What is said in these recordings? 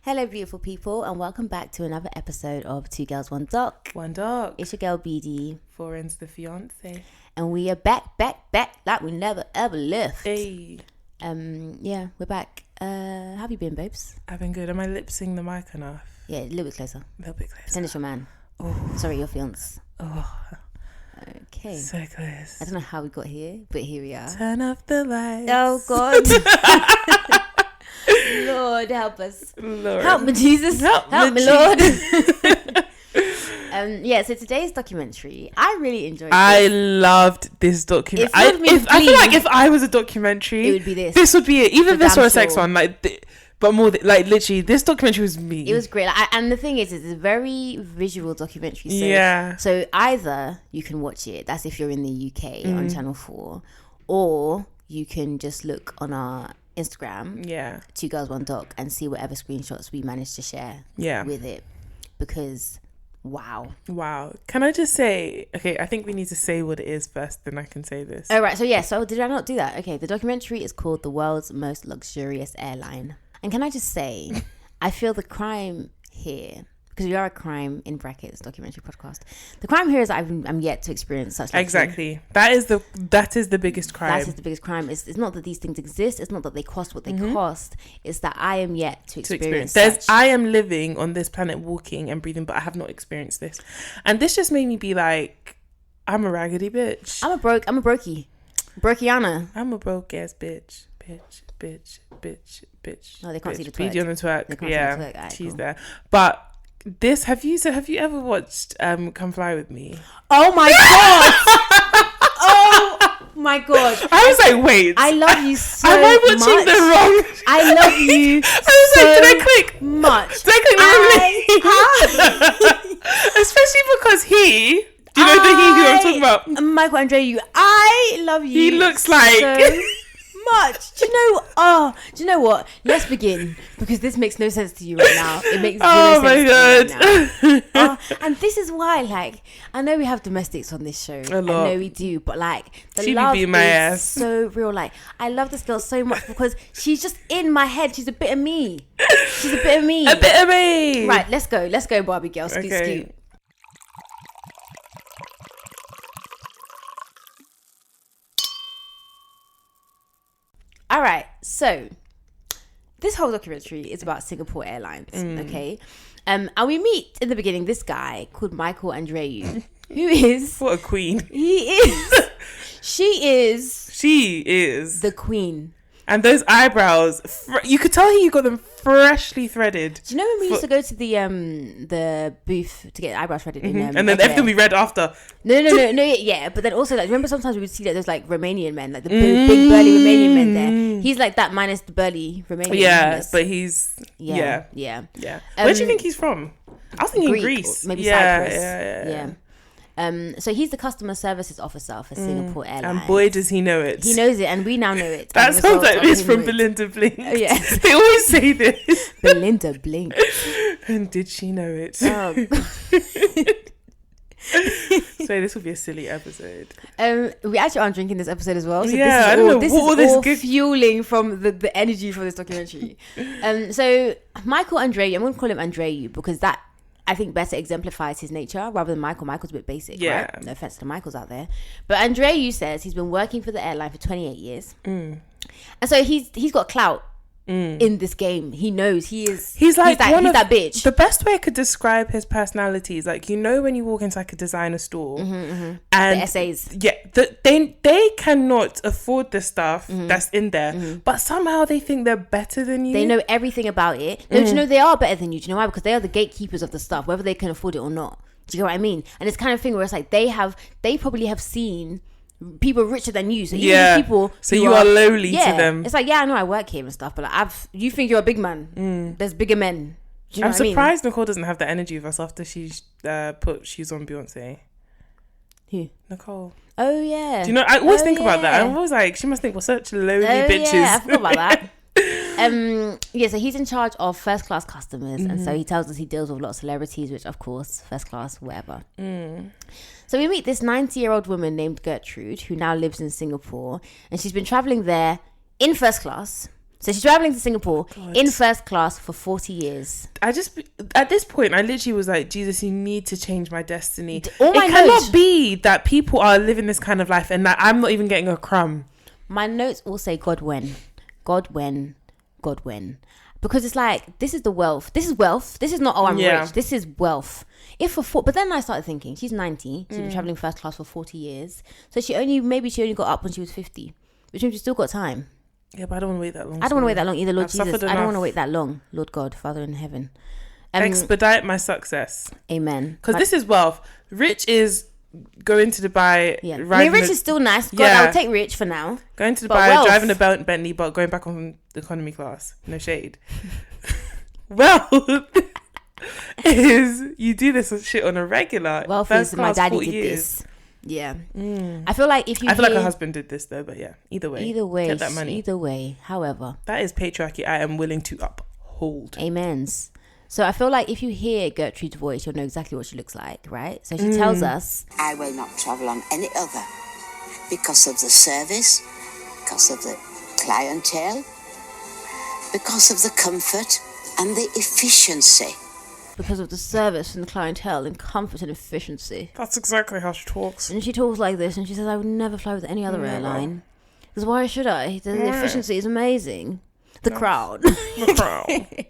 Hello, beautiful people, and welcome back to another episode of Two Girls, One Doc. One Doc. It's your girl, BD. Foreign's the fiance. And we are back like we never ever left. Hey. Yeah, we're back. How have you been, babes? I've been good. Am I lip-syncing the mic enough? Yeah, a little bit closer. A little bit closer. Send us your man. Oh. Sorry, your fiance. Oh. Okay. So close. I don't know how we got here, but here we are. Turn off the lights. Oh, God. Lord, help us. Lord. Help me, Jesus. Help me, Lord. So today's documentary, I really enjoyed it. I loved this documentary. I feel like if I was a documentary, it would be this. This would be it. Even this or a sex sure. one, but more like literally, this documentary was me. It was great, and the thing is, it's a very visual documentary. So, yeah. So either you can watch it. That's if you're in the UK on Channel 4, or you can just look on our Instagram. Yeah. Two Girls, One Doc, and see whatever screenshots we managed to share. Yeah. With it, because. Wow. Can I just say, okay, I think we need to say what it is first, then I can say this. Oh, right. So did I not do that? Okay, the documentary is called The World's Most Luxurious Airline. And can I just say, I feel the crime here, because we are a crime, in brackets, documentary podcast. The crime here is that I'm yet to experience such luxury. Exactly. That is the biggest crime. That is the biggest crime. It's not that these things exist. It's not that they cost what they cost. It's that I am yet to experience such. I am living on this planet, walking and breathing, but I have not experienced this. And this just made me be like, I'm a raggedy bitch. I'm a brokey. Brokiana. I'm a broke ass bitch. Bitch. No, they can't see the twerk. Video on the twerk. They can't see the twerk. Right, she's cool. there. But this, have you ever watched Come Fly With Me? Oh my God. Oh my God. I was like, wait. I love you so much. Am I watching the wrong? I love you I was like, did I click? Much. Did I click the wrong link? Especially because do you know the he who I'm talking about? Michael Andreou. I love you. He looks like so much. Do you know what? Let's begin, because this makes no sense to you right now. It makes zero sense to you right now. And this is why, like, I know we have domestics on this show. A lot. I know we do, but like the She love be my is ass. so real. Like, I love this girl so much because she's just in my head. She's a bit of me. She's a bit of me. A bit of me. Right, let's go, Barbie girl. Scoot, Okay. scoot. All right, so this whole documentary is about Singapore Airlines, okay? And we meet in the beginning this guy called Michael Andreou, who is... What a queen. He is... She is. the queen. And those eyebrows, you could tell he got them freshly threaded. Do you know when we used to go to the booth to get eyebrows threaded? And then everything we read after. No, yeah. But then also, like, remember sometimes we would see that there's like Romanian men, like the big burly Romanian men there. He's like that minus the burly Romanian. Yeah, but he's yeah. Where do you think he's from? I was thinking Greece, maybe Cyprus. Yeah. So he's the customer services officer for Singapore Airlines. And boy, does he know it. He knows it, and we now know it. That sounds like it's from Belinda Blink. Oh, yes. They always say this. Belinda Blink. And did she know it? Oh. So this will be a silly episode. We actually aren't drinking this episode as well. So yeah, I don't know. This is all fueling from the energy from this documentary. So Michael Andreou, I'm going to call him Andreou because that, I think, better exemplifies his nature rather than Michael. Michael's a bit basic, right? No offense to Michael's out there. But Andreou says he's been working for the airline for 28 years. And so he's got clout in this game. He knows he's that bitch. The best way I could describe his personality is like, you know, when you walk into like a designer store and the essays. Yeah, they cannot afford the stuff that's in there, but somehow they think they're better than you. They know everything about it. Don't you know they are better than you? Do you know why? Because they are the gatekeepers of the stuff, whether they can afford it or not. Do you know what I mean? And it's kind of thing where it's like they probably have seen people richer than you, so people. So you are lowly to them. It's like, I know I work here and stuff, but like, you think you're a big man. There's bigger men. Do you know I'm what I mean? surprised Nicole doesn't have the energy of us after she put shoes on Beyonce. Who? Nicole. Oh yeah. Do you know? I always think about that. I'm always like, she must think we're such lowly bitches. Yeah, I forgot about that. So he's in charge of first class customers, and so he tells us he deals with a lot of celebrities, which of course, first class, whatever. So we meet this 90-year-old woman named Gertrude, who now lives in Singapore, and she's been traveling there in first class So she's traveling to Singapore in first class for 40 years. At this point, I literally was like, Jesus, you need to change my destiny. It notes, cannot be that people are living this kind of life and that I'm not even getting a crumb. My notes all say, God, when? God, when? God, when? Because it's like, this is the wealth. This is wealth. This is not, oh, I'm rich. This is wealth. But then I started thinking, she's 90. She's been traveling first class for 40 years. So she only got up when she was 50. Which means she still got time. Yeah, but I don't want to wait that long. I don't want to wait that long either, Lord Jesus. I don't want to wait that long, Lord God, Father in heaven. Expedite my success. Amen. Because this is wealth. Rich is going to Dubai. Yeah. Rich is still nice. God, I'll take rich for now. Going to Dubai, driving a Bentley, but going back on economy class. No shade. Wealth is you do this shit on a regular. Wealth is my daddy did this. Yeah. I feel like her husband did this though, but yeah. Either way. Get that money. Either way. However. That is patriarchy I am willing to uphold. Amens. So I feel like if you hear Gertrude's voice, you'll know exactly what she looks like, right? So she tells us, I will not travel on any other because of the service, because of the clientele, because of the comfort and the efficiency. Because of the service and the clientele and comfort and efficiency. That's exactly how she talks. And she talks like this and she says, I would never fly with any other airline. Because why should I? The efficiency is amazing. The crowd. The crowd.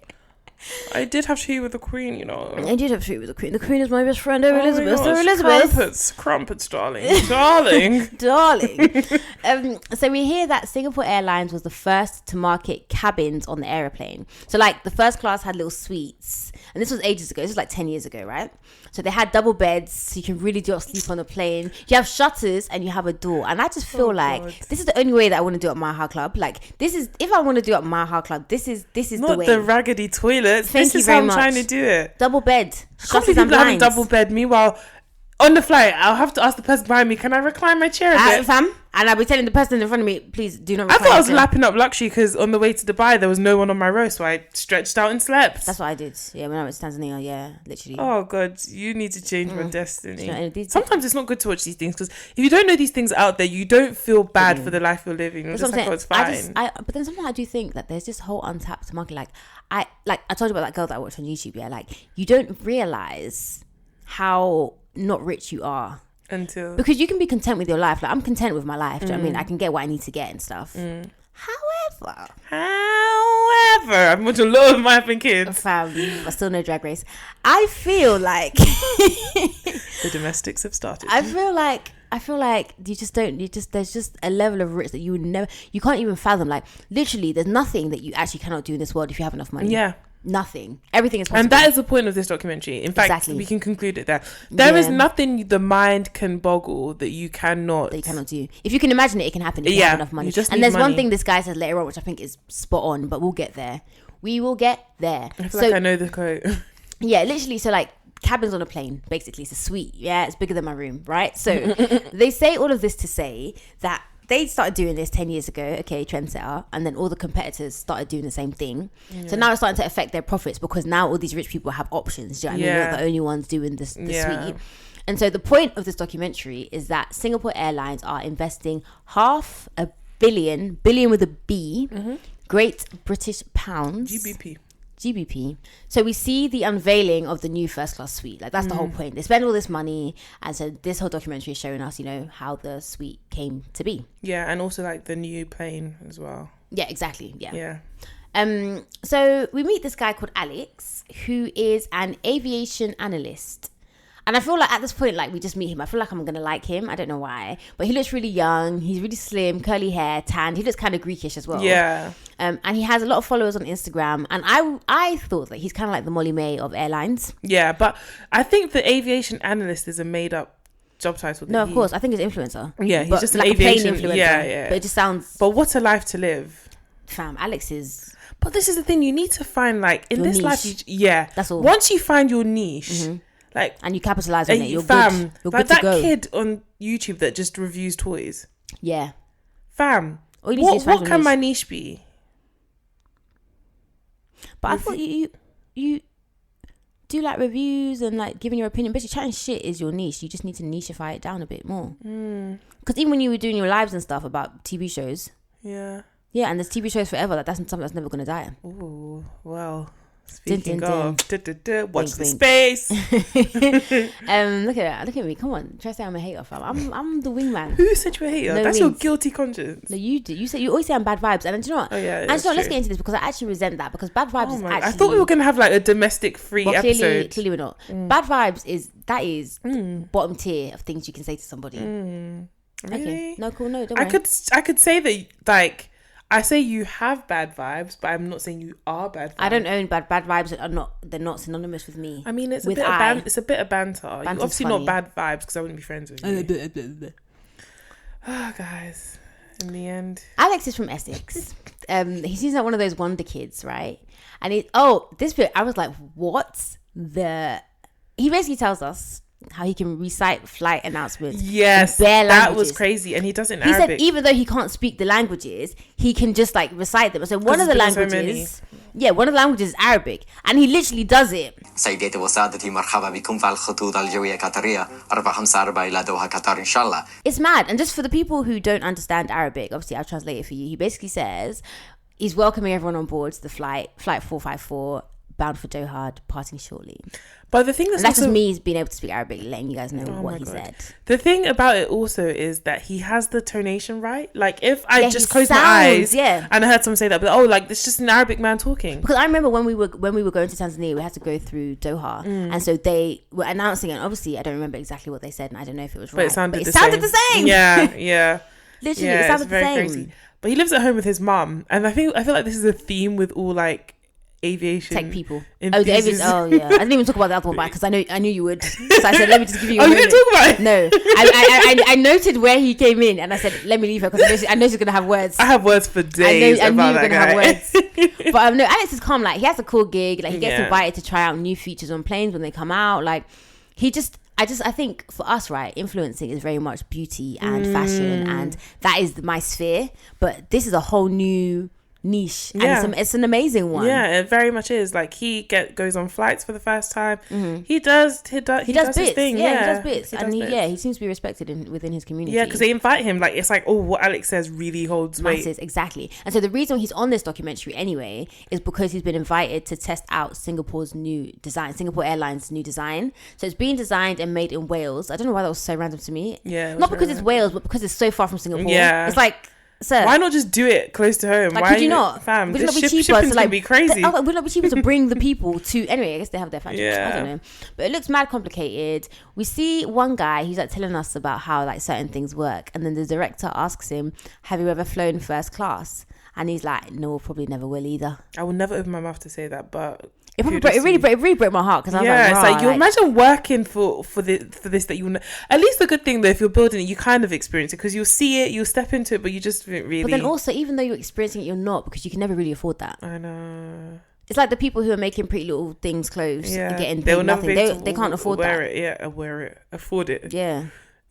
I did have tea with the Queen, you know. I did have tea with the Queen. The Queen is my best friend. Oh, Elizabeth. Oh, Elizabeth. Crumpets, darling. Darling. Darling. So we hear that Singapore Airlines was the first to market cabins on the aeroplane. So like the first class had little suites. And this was ages ago. This was like 10 years ago, right? So they had double beds, so you can really just sleep on the plane. You have shutters and you have a door. And I just feel this is the only way that I want to do at my Heart Club. Like this is, if I want to do it at my Heart Club, this is the way. Not the raggedy toilets. This is how I'm trying to do it. Double bed. Shutters and blinds. Have a double bed. Meanwhile, on the flight, I'll have to ask the person behind me, can I recline my chair a bit? Fam? And I'll be telling the person in front of me, please do not recline. I thought I was lapping up luxury because on the way to Dubai, there was no one on my row, so I stretched out and slept. That's what I did. Yeah, when I went to Tanzania, yeah, literally. Oh, God, you need to change my destiny. Sometimes it's not good to watch these things because if you don't know these things out there, you don't feel bad for the life you're living. You're just like, oh, it's fine. But then sometimes I do think that there's this whole untapped market. Like I told you about that girl that I watched on YouTube, yeah? Like, you don't realise how not rich you are because you can be content with your life. Like I'm content with my life. Do you know what I mean? I can get what I need to get and stuff. However, I'm watching a lot of My Effing Kids. Fam, but still no Drag Race. I feel like the domestics have started. I feel like there's just a level of rich that you can't even fathom. Like literally, there's nothing that you actually cannot do in this world if you have enough money. Yeah. Nothing. Everything is possible. And that is the point of this documentary. In fact, we can conclude it there. There is nothing the mind can boggle that you cannot do. If you can imagine it can happen if you have enough money. And there's one thing this guy says later on, which I think is spot on, but we'll get there. We will get there. I feel like I know the quote. Yeah, literally. So like cabins on a plane, basically. It's a suite. Yeah, it's bigger than my room, right? So they say all of this to say that they started doing this 10 years ago, okay, trendsetter, and then all the competitors started doing the same thing. So now it's starting to affect their profits because now all these rich people have options. Do you know what I mean? They're not the only ones doing the suite. And so the point of this documentary is that Singapore Airlines are investing $500 billion with a B, Great British Pounds. GBP. So we see the unveiling of the new first class suite. Like that's the whole point. They spend all this money, and so this whole documentary is showing us, you know, how the suite came to be. Yeah, and also like the new plane as well. Yeah, exactly. Yeah. So we meet this guy called Alex, who is an aviation analyst. And I feel like at this point, like we just meet him, I feel like I'm going to like him. I don't know why. But he looks really young. He's really slim, curly hair, tanned. He looks kind of Greekish as well. Yeah. And he has a lot of followers on Instagram. And I thought that he's kind of like the Molly May of airlines. Yeah, but I think the aviation analyst is a made up job title. No, of course. I think he's influencer. Yeah, he's just like an aviation influencer. Yeah. But it just sounds... But what a life to live. Fam, Alex is... But this is the thing. You need to find like... In your this niche. life, that's all. Once you find your niche... Like, and you capitalize on it, you're fam, good. You're like good to go. that kid on YouTube that just reviews toys. Yeah. Fam, what can my niche be? But I thought you do like reviews and like giving your opinion. But chatting shit is your niche. You just need to nicheify it down a bit more. Because even when you were doing your lives and stuff about TV shows, yeah, Yeah, and there's TV shows forever. That's something that's never going to die. Oh, well. Speaking Dun, of, watch wink, the wink. space. Look at me. Come on, try to say I'm a hater, fam. I'm the wingman. Who said you a hater? No That's wings. your guilty conscience. No, you do. You always say I'm bad vibes, and do you know what? Oh yeah, And do you know what? Let's get into this because I actually resent that because bad vibes is actually. I thought we were gonna have like a domestic free episode. Clearly we're not. Bad vibes is bottom tier of things you can say to somebody. Really? Okay. No, cool. No, don't worry. I could say that like. I say you have bad vibes, but I'm not saying you are bad vibes. I don't own bad vibes they're not synonymous with me. I mean, it's a With bit of banter. You're obviously funny. not bad vibes because I wouldn't be friends with you. Guys, in the end, Alex is from Essex. He seems like one of those wonder kids, right? And this bit I was like, what he basically tells us how he can recite flight announcements. Yes, that was crazy, and he does it in Arabic. He said even though he can't speak the languages, he can just like recite them. So one of the languages, one of the languages is Arabic, and he literally does it. سيداتي وسادتي مرحبا بكم في الخطوط الجوية قطرية 454 إلى دوحة قطر إن شاء الله. It's mad. And just for the people who don't understand Arabic, obviously I'll translate it for you. He basically says he's welcoming everyone on board to the flight 454, bound for Doha, departing shortly. But the thing that's just me being able to speak Arabic, letting you guys know what he said. The thing about it also is that he has the tonation right. Like if I just closed my eyes and I heard someone say that, but like it's just an Arabic man talking. Because I remember when we were going to Tanzania, we had to go through Doha, and so they were announcing it. And obviously, I don't remember exactly what they said, and I don't know if it was right. But it sounded the same. Yeah. Literally, it sounded the same. Crazy. But he lives at home with his mum, and I feel like this is a theme with all like aviation tech people. enthusiasts. I didn't even talk about the other one because I knew you would. So I said, let me just give you a you didn't talk about it? No. I noted where he came in and I said, let me leave her because I know she's going to have words. I have words for days I knew about you were that going to have guy. words. But no, Alex is calm. Like, he has a cool gig. Like, he gets invited to try out new features on planes when they come out. Like, I think for us, right, influencing is very much beauty and fashion, and that is my sphere. But this is a whole new niche, and it's an amazing one. Yeah, it very much is. Like he goes on flights for the first time. He does bits. His thing. He does bits, he seems to be respected within his community. Yeah, because they invite him. Like it's like, what Alex says really holds weight. Exactly. And so the reason he's on this documentary anyway is because he's been invited to test out Singapore Airlines' new design. So it's being designed and made in Wales. I don't know why that was so random to me. Yeah, not because it's Wales, but because it's so far from Singapore. Yeah, it's like. Sir, why not just do it close to home? Like, could you not? Fam, would it not be cheaper? Shipping's gonna be crazy. Would it not be cheaper to bring the people to? Anyway, I guess they have their factory. Yeah. I don't know, but it looks mad complicated. We see one guy who's like telling us about how like certain things work, and then the director asks him, "Have you ever flown first class?" And he's like, "No, probably never will either." I will never open my mouth to say that, but. It really broke my heart because I was it's like you imagine working for this that you know. At least the good thing though, if you're building it, you kind of experience it because you'll see it, you'll step into it, but you just really. But then also, even though you're experiencing it, you're not because you can never really afford that. I know. It's like the people who are making Pretty Little Things clothes and getting paid nothing. They can't afford that. Afford it. Yeah.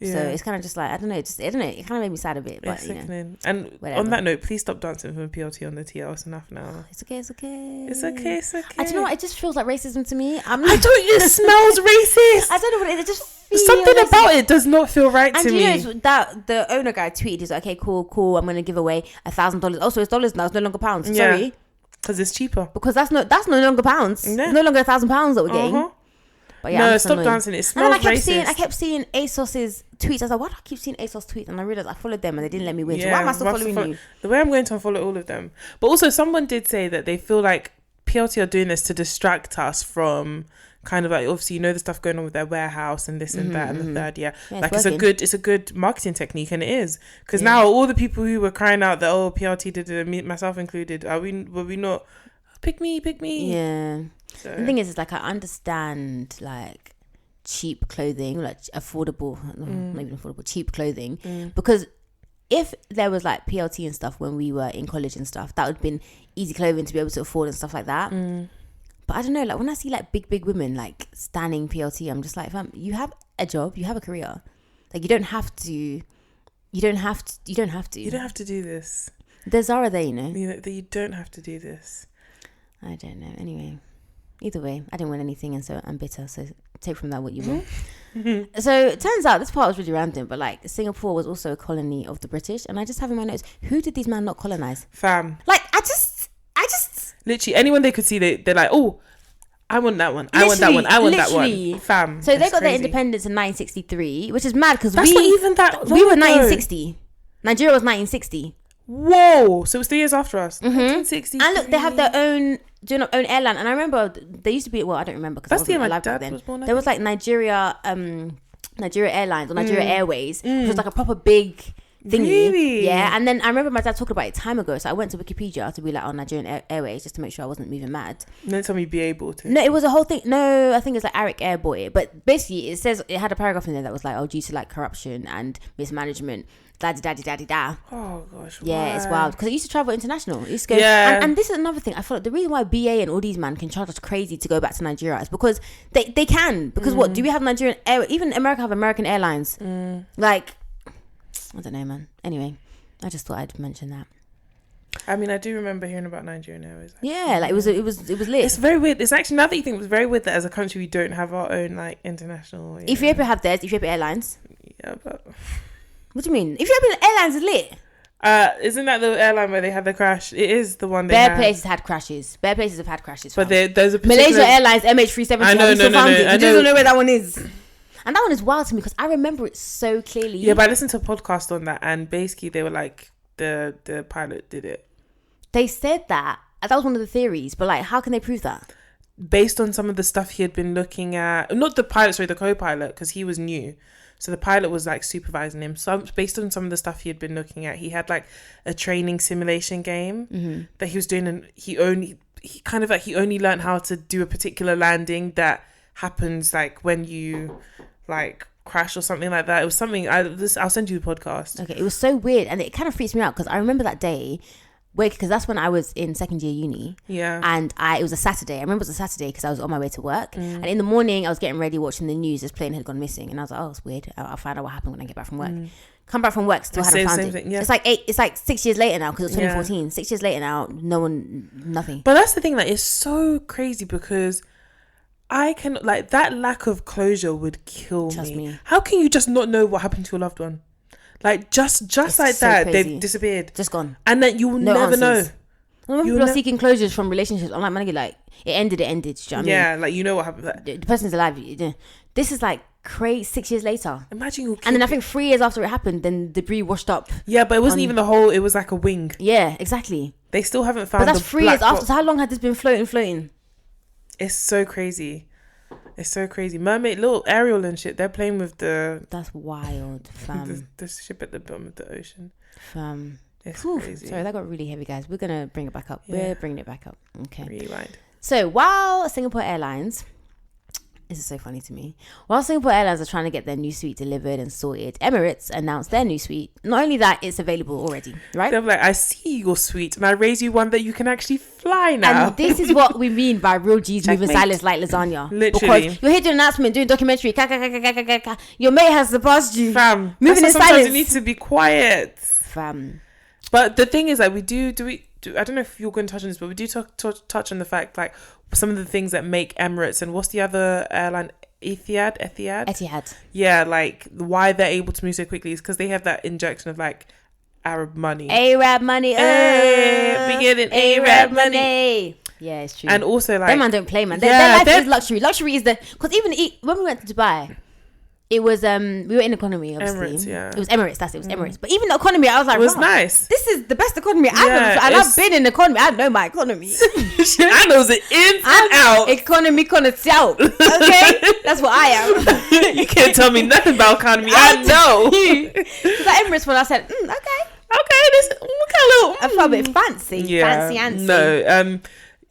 So it's kind of just like, I don't know. It kind of made me sad a bit. But, sickening. And whatever. On that note, please stop dancing from PLT on the TL. It's enough now. It's okay. It's okay. I don't know what, it just feels like racism to me. I don't. It smells racist. I don't know what it just feels. Something about it does not feel right to me. And you know that the owner guy tweeted, he's like, okay, cool. I'm going to give away $1,000. Also, it's dollars now. It's no longer pounds. Yeah. Sorry. Because it's cheaper. Because that's no longer pounds. Yeah. It's no longer £1,000 that we're getting. But yeah, no, stop dancing. It smells racist. I kept seeing ASOS's tweets. I was like, why do I keep seeing ASOS tweets? And I realized I followed them and they didn't let me win. So why am I still following you? The way I'm going to unfollow all of them. But also someone did say that they feel like PLT are doing this to distract us from kind of like, obviously, the stuff going on with their warehouse and this and that and the third. Yeah, like it's a good marketing technique, and it is. Because now all the people who were crying out that, PLT did it, myself included, were we not? Pick me. Yeah. So. The thing is like I understand like cheap clothing, like affordable, not even affordable, cheap clothing, because if there was like PLT and stuff when we were in college and stuff, that would have been easy clothing to be able to afford and stuff like that. But I don't know, like when I see like big women like standing PLT, I'm just like, fam, you have a job, you have a career, like you don't have to do this. There's Zara there, you don't have to do this. I don't know. Anyway, either way, I didn't win anything, and so I'm bitter. So take from that what you will. So it turns out this part was really random, but like Singapore was also a colony of the British, and I just have in my notes, who did these men not colonize? Fam. Like I just literally anyone they could see, they're like, oh, I want that one. I want that one. I want that one. Fam. So they got their independence in 1963, which is mad because not even that. We were 1960. Nigeria was 1960. Whoa! So it was 3 years after us. 1960. And look, they have their own airline. And I remember they used to be. Well, I don't remember because I wasn't alive back then. There was like Nigeria Airlines or Nigeria Airways, which was like a proper big thingy. Really? Yeah. And then I remember my dad talking about it time ago, so I went to Wikipedia to be like on Nigerian Airways just to make sure I wasn't moving mad. No time you'd be able to. No, it was a whole thing. No, I think it's like Arik Airboy. But basically, it says it had a paragraph in there that was like, oh, due to like corruption and mismanagement. Da. Oh gosh. Yeah, why? it's wild because it used to travel international. It used to go, and this is another thing. I feel like the reason why BA and all these man can charge us crazy to go back to Nigeria is because they can. Because what do we have Nigerian air? Even America have American Airlines. Like, I don't know, man. Anyway, I just thought I'd mention that. I mean, I do remember hearing about Nigerian Airways. Yeah, like it was lit. It's very weird. It's actually, now that you think, it was very weird that as a country we don't have our own like international. Ethiopia have theirs. Ethiopia Airlines. Yeah, but. What do you mean? Ethiopian Airlines is lit. Isn't that the airline where they had the crash? It is the one. Bare places have had crashes. But there's a particular... Malaysia Airlines MH370. I know, no. I don't know where that one is. And that one is wild to me because I remember it so clearly. Yeah, but I listened to a podcast on that, and basically they were like, the pilot did it. They said that. That was one of the theories, but like, how can they prove that? Based on some of the stuff he had been looking at, not the pilot, sorry, the co-pilot, because he was new. So the pilot was like supervising him. So based on some of the stuff he had been looking at, he had like a training simulation game that he was doing, and he only learned how to do a particular landing that happens like when you like crash or something like that. It was something. I'll send you the podcast. Okay, it was so weird, and it kind of freaks me out because I remember that day. Because that's when I was in second year uni. Yeah. And it was a Saturday. I remember it was a Saturday because I was on my way to work. And in the morning, I was getting ready, watching the news. This plane had gone missing. And I was like, oh, it's weird. I'll find out what happened when I get back from work. Come back from work, still hadn't found it. Thing, yeah. It's like 6 years later now because it was 2014. 6 years later now, nothing. But that's the thing, like, it's so crazy because I can, like, that lack of closure would kill me. How can you just not know what happened to your loved one? Like, just like so that, crazy. They've disappeared. Just gone. And that you will never know. People are seeking closures from relationships. I'm like, man, like, it ended. Do you know what I mean? Like, you know what happened. The person's alive. This is like crazy. 6 years later. Imagine and then I think 3 years after it happened, then debris washed up. Yeah, but it wasn't even the whole, it was like a wing. Yeah, exactly. They still haven't found. But that's 3 years after. So how long had this been floating? It's so crazy. It's so crazy. Mermaid, little Ariel and shit, they're playing with the... That's wild, fam. the ship at the bottom of the ocean. Fam. It's crazy. Sorry, that got really heavy, guys. We're going to bring it back up. Yeah. We're bringing it back up. Okay. Rewind. So while Singapore Airlines... This is so funny to me. While Singapore Airlines are trying to get their new suite delivered and sorted, Emirates announced their new suite. Not only that, it's available already, right? They're like, I see your suite and I raise you one that you can actually fly now. And this is what we mean by real G's moving silence like lasagna. Literally. Because you're here doing an announcement, doing documentary. Your mate has surpassed you. Fam. Moving in silence. Sometimes you need to be quiet. Fam. But the thing is, like, we do I don't know if you're going to touch on this, but we do touch on the fact, like, some of the things that make Emirates and what's the other airline? Etihad. Yeah, like why they're able to move so quickly is because they have that injection of like Arab money. Arab money. We getting Arab money. Yeah, it's true. And also like them man don't play, man. Their life is luxury. Luxury is because even when we went to Dubai. It was we were in economy, obviously. Emirates, yeah. It was Emirates, Emirates. But even the economy, I was like, it was nice. This is the best economy I've ever. And I've been in economy. I know my economy. I know the ins and out. Economy connoisseur. Okay, that's what I am. You can't tell me nothing about economy. I know. So that Emirates one, I said, okay, this what kind of I felt a bit fancy, fancy. No,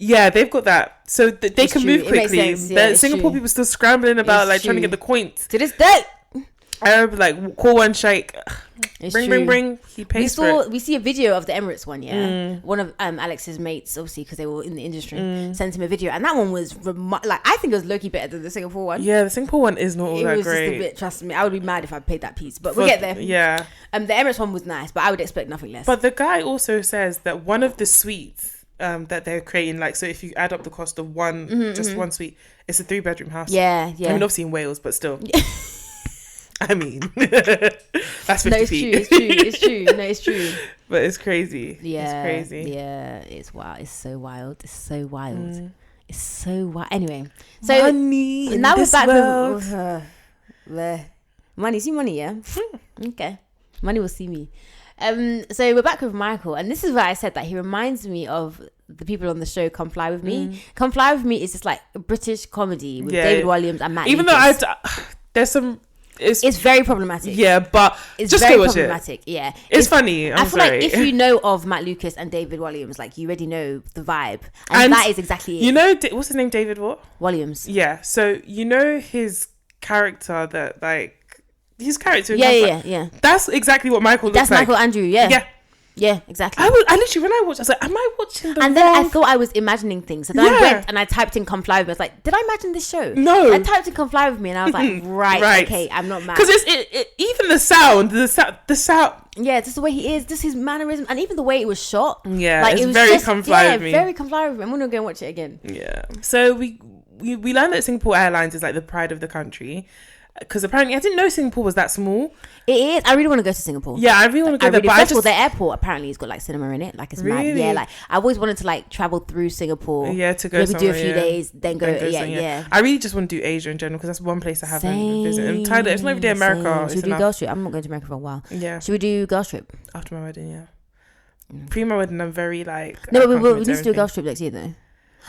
yeah, they've got that. So they can move quickly. Yeah, Singapore people still scrambling about trying to get the coins. To this day. I remember like call one shake. Bring. He pays for it. We see a video of the Emirates one, yeah. One of Alex's mates, obviously, because they were in the industry, sent him a video. And that one was, I think it was low-key better than the Singapore one. Yeah, the Singapore one is not all that great. It was just a bit, trust me, I would be mad if I paid that piece. But we'll get there. Yeah. The Emirates one was nice, but I would expect nothing less. But the guy also says that one of the suites that they're creating. Like, so if you add up the cost of one one suite, it's a 3-bedroom house. Yeah. I mean, obviously in Wales, but still. I mean, that's 50 feet. It's true. No, it's true. But it's crazy. Yeah, it's crazy. Yeah, it's wild. It's so wild. It's so wild. Anyway, so money now we're back with money. See money, yeah. Okay, money will see me. So we're back with Michael, and this is where I said that he reminds me of the people on the show Come Fly With Me. Come Fly With Me is just like a British comedy with David Walliams and Matt Even Lucas. though there's some... It's very problematic. Yeah, but it's just very go watch problematic. It. Yeah, it's funny. I feel like if you know of Matt Lucas and David Walliams, like you already know the vibe, and that is exactly it. You know, what's his name? David what? Walliams. Yeah. So you know his character that like his character. Yeah. That's exactly what Michael looks like. That's Michael Andrew. Yeah. Yeah, exactly. I literally, when I watched, I was like, am I watching the And then I thought I was imagining things. So then I went and I typed in Come Fly With Me. I was like, did I imagine this show? No. I typed in Come Fly With Me and I was like, right. Okay, I'm not mad. Because even the sound. Yeah, just the way he is, just his mannerism, and even the way it was shot. Yeah, like, it's it was very just, Come Fly With Me. Very Come Fly With Me. I'm going to go and watch it again. Yeah. So we learned that Singapore Airlines is like the pride of the country. Because apparently, I didn't know Singapore was that small. It is. I really want to go to Singapore. Yeah, I really want to go there. But first of all, the airport apparently has got like cinema in it. Like it's mad. Yeah, like I always wanted to like travel through Singapore. Yeah, to go maybe do a few days, then go. Yeah. I really just want to do Asia in general because that's one place I haven't visited. I'm tired. It's not even America. Should we do girls trip? I'm not going to America for a while. Yeah. Should we do girls trip after my wedding? Yeah. Pre my wedding, I'm very like. No, but we need to do a girls trip next year though.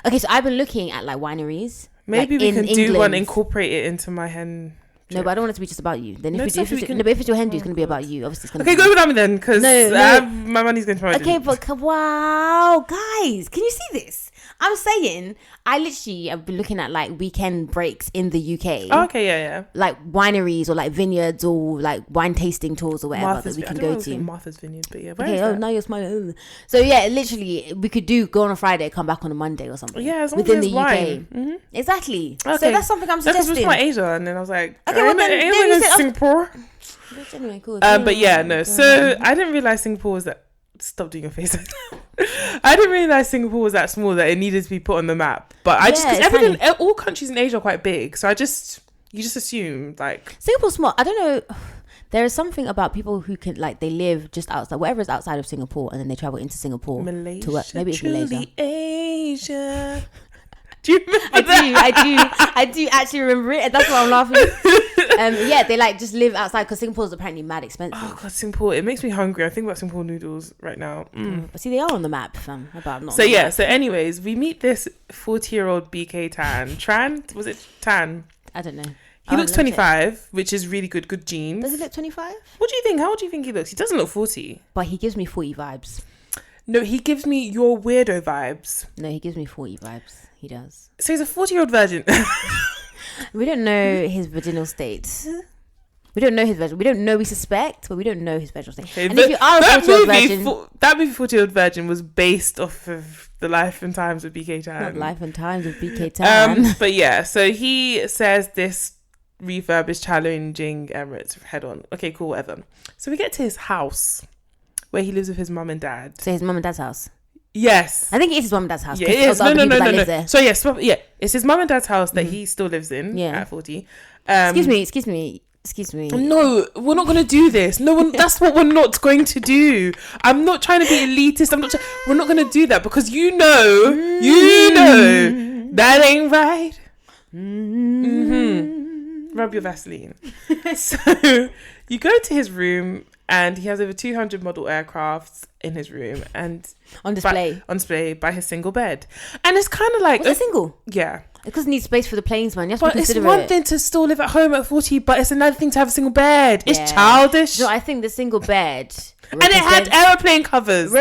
Okay, so I've been looking at like wineries. Maybe like, we can do one, incorporate it into my hen. No, but I don't want it to be just about you. Then if it's your Hindu, it's going to be about you. Obviously, it's going to go without me then, because my money's going to my Okay, but wow, guys, can you see this? I'm saying, I literally have been looking at like weekend breaks in the UK. Oh, okay, yeah. Like wineries or like vineyards or like wine tasting tours or whatever that we can go to. Martha's Vineyard, but yeah. Okay, now you're smiling. So yeah, literally, we could go on a Friday, come back on a Monday or something. Yeah, as long within as the UK. Mm-hmm. Exactly. Okay. So that's something I'm suggesting. Because we Asia, and then I was like, okay, well then you said Singapore. Anyway, cool. But yeah, no. So I didn't realize Singapore was that. Stop doing your face. I didn't realize Singapore was that small that it needed to be put on the map. But because all countries in Asia are quite big, so you just assume like Singapore's small. I don't know. There is something about people who can like they live just outside, whatever is outside of Singapore, and then they travel into Singapore Malaysia, to work. Maybe it's Malaysia. Asia. Do you remember I do actually remember it, and that's why I'm laughing. Yeah, they like just live outside because Singapore is apparently mad expensive. Oh god, Singapore! It makes me hungry. I think about Singapore noodles right now. But see, they are on the map, fam. About so yeah. So anyways, we meet this 40-year-old BK Tran. Was it Tan? I don't know. He looks 25, which is really good. Good genes. Does he look 25? What do you think? How old do you think he looks? He doesn't look 40. But he gives me 40 vibes. No, he gives me your weirdo vibes. No, he gives me 40 vibes. He does. So he's a 40-year-old virgin. We don't know his vaginal state. We don't know his virgin. We don't know. We suspect, but we don't know his vaginal state. Okay, and if you are a 40-year-old virgin, that movie 40-year-old virgin was based off of the life and times of BK Tan. Not life and times of BK Tan. But yeah, so he says this refurb is challenging Emirates head on. Okay, cool, whatever. So we get to his house where he lives with his mum and dad. So his mum and dad's house. Yes, I think it is his mum and dad's house. Yeah, it is. No. So yes, it's his mum and dad's house that he still lives in. Yeah. At 40. Excuse me. No, we're not going to do this. No one. That's what we're not going to do. I'm not trying to be elitist. We're not going to do that because you know that ain't right. Rub your Vaseline. So you go to his room. And he has over 200 model aircrafts in his room and on display by his single bed. And it's kind of like was it single? Yeah, because it needs space for the planes, man. You have but it's one thing to still live at home at 40, but it's another thing to have a single bed. It's childish. No, I think the single bed and it had aeroplane covers.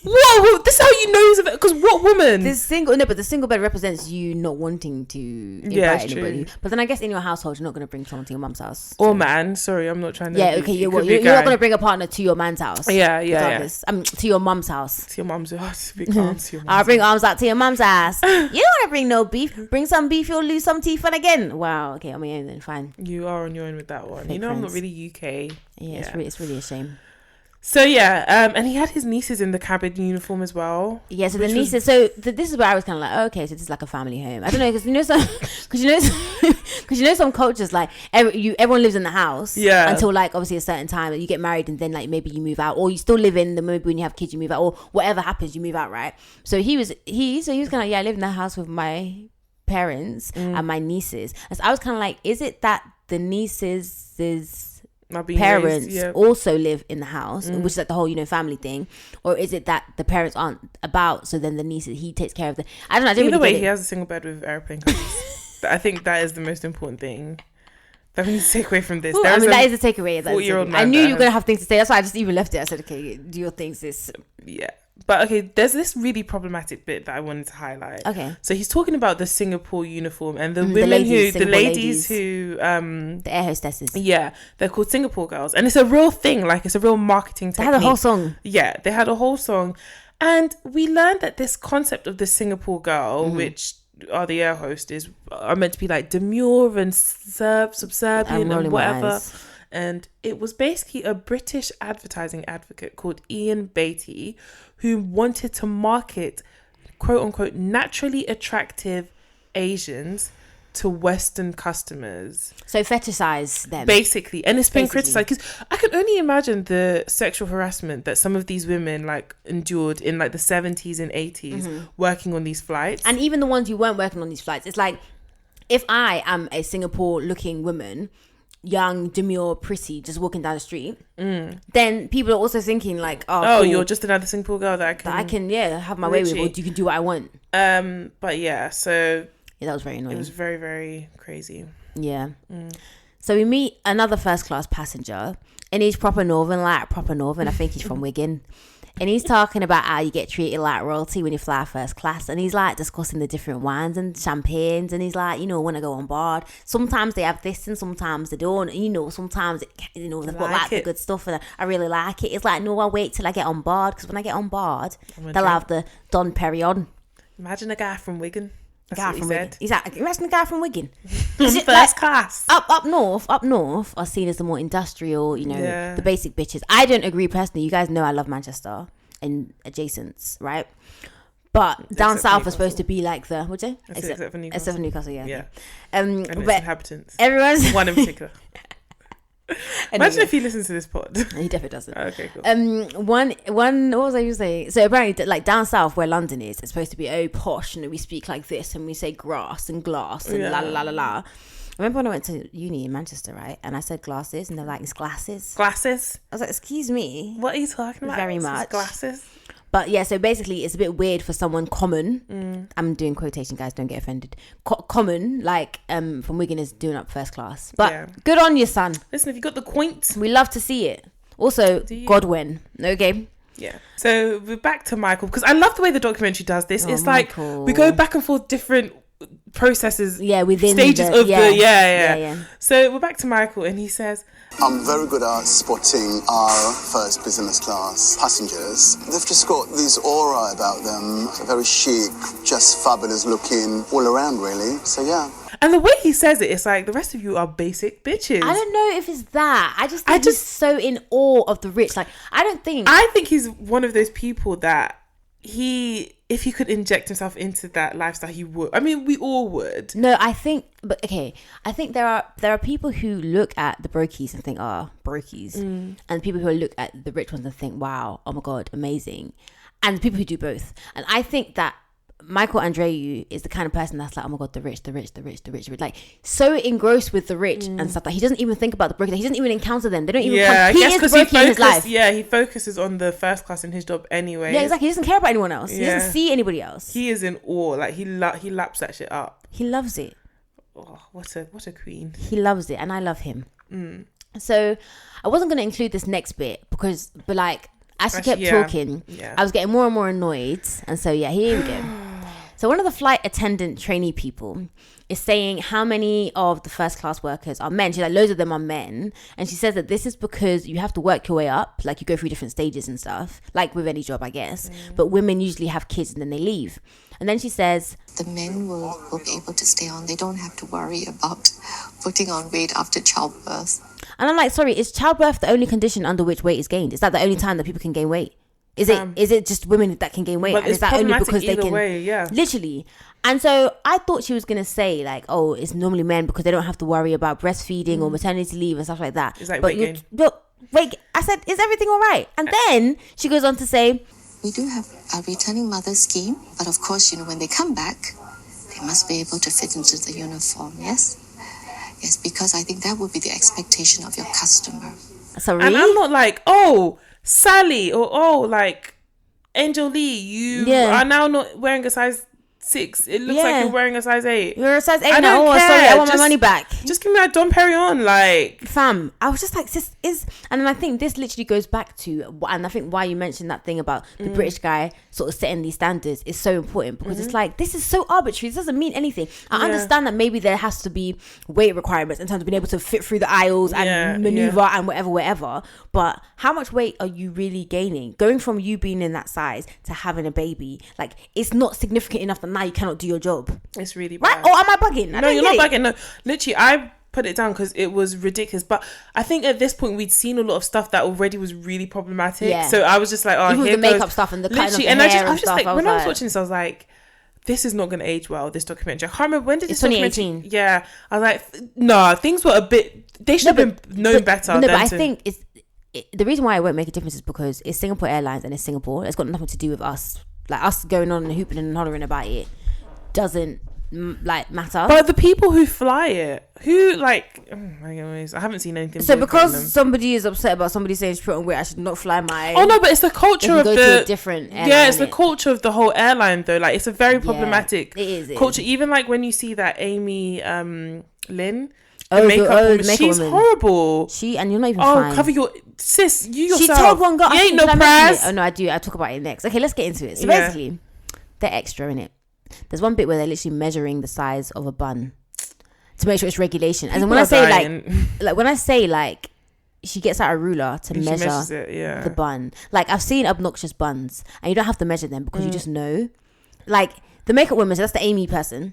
Whoa, this is how you know because what woman? But the single bed represents you not wanting to invite anybody. True. But then I guess in your household you're not going to bring someone to your mum's house. Or man, sorry, I'm not trying to. Yeah, okay, you're not going to bring a partner to your man's house. Yeah. To your mum's house. To your mum's house. Big arms to your mum's I'll bring arms out to your mum's house. You don't want to bring no beef. Bring some beef, you'll lose some teeth. And again, wow. Okay, on my own then, fine. You are on your own with that one. Fake I'm friends. not really UK. Yeah. It's really a shame. So yeah, and he had his nieces in the cabin uniform as well. Yeah, so the nieces. This is where I was kind of like, oh, okay, so this is like a family home. I don't know, because you know some cultures, like everyone lives in the house, until like obviously a certain time, you get married, and then like maybe you move out, or you still live in the, maybe when you have kids you move out, or whatever happens you move out, right? So he was kind of like, I live in the house with my parents and my nieces, and so I was kind of like, is it that the nieces parents also live in the house, which is like the whole family thing, or is it that the parents aren't about, so then the nieces, he takes care of them? I don't know. Either way, he has a single bed with airplane covers. I think that is the most important thing that we need to take away from this. That is the takeaway. I knew you were gonna have things to say. That's why I just even left it. I said, okay, do your things. But okay, there's this really problematic bit that I wanted to highlight. Okay. So he's talking about the Singapore uniform and the ladies who the air hostesses. Yeah, they're called Singapore girls, and it's a real thing. Like, it's a real marketing technique. They had a whole song. Yeah, they had a whole song, and we learned that this concept of the Singapore girl, which are the air hostess, are meant to be like demure and subservient and whatever. And it was basically a British advertising advocate called Ian Beatty who wanted to market, quote unquote, naturally attractive Asians to Western customers. So fetishize them. Basically. And it's been criticised, because I can only imagine the sexual harassment that some of these women like endured in like the 70s and 80s working on these flights. And even the ones who weren't working on these flights. It's like, if I am a Singapore looking woman, young, demure, pretty, just walking down the street, then people are also thinking like, cool, you're just another Singapore girl that I can have my way with, or you can do what I want. But yeah, so that was very annoying. It was very, very crazy. Yeah. So we meet another first class passenger, and he's proper northern. I think he's from Wigan. And he's talking about how you get treated like royalty when you fly first class. And he's like discussing the different wines and champagnes. And he's like, when I go on board, sometimes they have this and sometimes they don't. And, sometimes, they've got like the good stuff and I really like it. It's like, no, I'll wait till I get on board. Because when I get on board, they'll have the Don Perignon. Imagine a guy from Wigan. He's like, imagine a guy from Wigan. First class. Up north are seen as the more industrial, the basic bitches. I don't agree personally. You guys know I love Manchester and adjacents, right? But down south are supposed to be like the, would you? Except for Newcastle. Except for Newcastle, yeah. And its inhabitants. Everyone's one in particular. Imagine if he listens to this pod. He definitely doesn't. Okay, cool. One. What was I going to say? So apparently, like down south where London is, it's supposed to be posh, and we speak like this, and we say grass and glass and la la la la. I remember when I went to uni in Manchester, right? And I said glasses, and they're like, it's glasses. Glasses. I was like, excuse me. What are you talking about? Very much. Glasses. But yeah, so basically it's a bit weird for someone common. I'm doing quotation, guys, don't get offended. Common, like from Wigan, is doing up first class. But good on you, son. Listen, if you got the coins, we love to see it. Also, Godwin. Okay. Yeah. So we're back to Michael, because I love the way the documentary does this. It's Michael. Like we go back and forth different processes, within stages of the So we're back to Michael, and he says, I'm very good at spotting our first business class passengers. They've just got this aura about them, very chic, just fabulous looking all around, really. So yeah. And the way he says it, it's like, the rest of you are basic bitches. I don't know if it's that. I just think he's so in awe of the rich. Like, I think he's one of those people that if he could inject himself into that lifestyle, he would. I mean, we all would. No, I think there are people who look at the brokies and think, brokies, and people who look at the rich ones and think, wow, oh my god, amazing, and people who do both. And I think that Michael Andreou is the kind of person that's like, oh my god, the rich, like so engrossed with the rich and stuff that he doesn't even think about the broken. He doesn't even encounter them. They don't even. He is broken in his life. Yeah, he focuses on the first class in his job anyway. Yeah, exactly. He doesn't care about anyone else. He doesn't see anybody else. He is in awe. Like he laps that shit up. He loves it. Oh, what a queen. He loves it, and I love him. So I wasn't going to include this next bit but like as she kept talking, I was getting more and more annoyed, and so here we go. So one of the flight attendant trainee people is saying how many of the first class workers are men. She's like, loads of them are men. And she says that this is because you have to work your way up. Like you go through different stages and stuff, like with any job, I guess. But women usually have kids and then they leave. And then she says, the men will be able to stay on. They don't have to worry about putting on weight after childbirth. And I'm like, sorry, is childbirth the only condition under which weight is gained? Is that the only time that people can gain weight? Is it just women that can gain weight? But and is that only because they can? Way, yeah. Literally. And so I thought she was going to say like, oh, it's normally men because they don't have to worry about breastfeeding or maternity leave and stuff like that. It's like but weight gain. But wait, I said, is everything all right? And then she goes on to say, We do have a returning mother scheme, but of course, when they come back, they must be able to fit into the uniform, yes? Yes, because I think that would be the expectation of your customer. sorry? And I'm not like, oh, Sally, or like Angel Lee, you are now not wearing a size 6. It looks like you're wearing a size 8. You're a size 8 I now. don't Oh, care. sorry, I want my money back. Just give me that Dom Perignon, like. Fam, I was just like, sis, and then I think this literally goes back to, and I think why you mentioned that thing about the British guy sort of setting these standards is so important, because it's like, this is so arbitrary. This doesn't mean anything. I understand that maybe there has to be weight requirements in terms of being able to fit through the aisles and maneuver and whatever, but how much weight are you really gaining? Going from you being in that size to having a baby, like, it's not significant enough that now you cannot do your job. It's really bad. Right? Or am I bugging? No, you're not bugging. No, literally, I put it down because it was ridiculous. But I think at this point we'd seen a lot of stuff that already was really problematic. Yeah. So I was just like, oh, even here with the makeup goes. stuff and the literally, kind of and hair I was just stuff. like, when I was watching this, I was like, this is not going to age well. This documentary. I can't remember when did this 2018. Yeah, I was like, no, things were a bit. They should have been known better. No, but I think the reason why it won't make a difference is because it's Singapore Airlines and it's Singapore. It's got nothing to do with us. Like, us going on and hooping and hollering about it doesn't matter. But the people who fly it, who like, anyways, I haven't seen anything. So because somebody is upset about somebody saying it's put on weight, I should not fly my. Oh no, but it's the culture of to a different airline, yeah, it's the culture of the whole airline though. Like, it's a very problematic culture. Even like when you see that Amy Lynn. The makeup woman, she's horrible. And you're not even fine. Cover your sis. You yourself. She told one girl, you ain't no prize. Oh no, I do. I talk about it next. Okay, let's get into it. So basically, they're extra in it. There's one bit where they're literally measuring the size of a bun to make sure it's regulation. And then when I say when I say she gets out a ruler to measure the bun. Like, I've seen obnoxious buns, and you don't have to measure them because you just know. Like, the makeup woman, so that's the Amy person.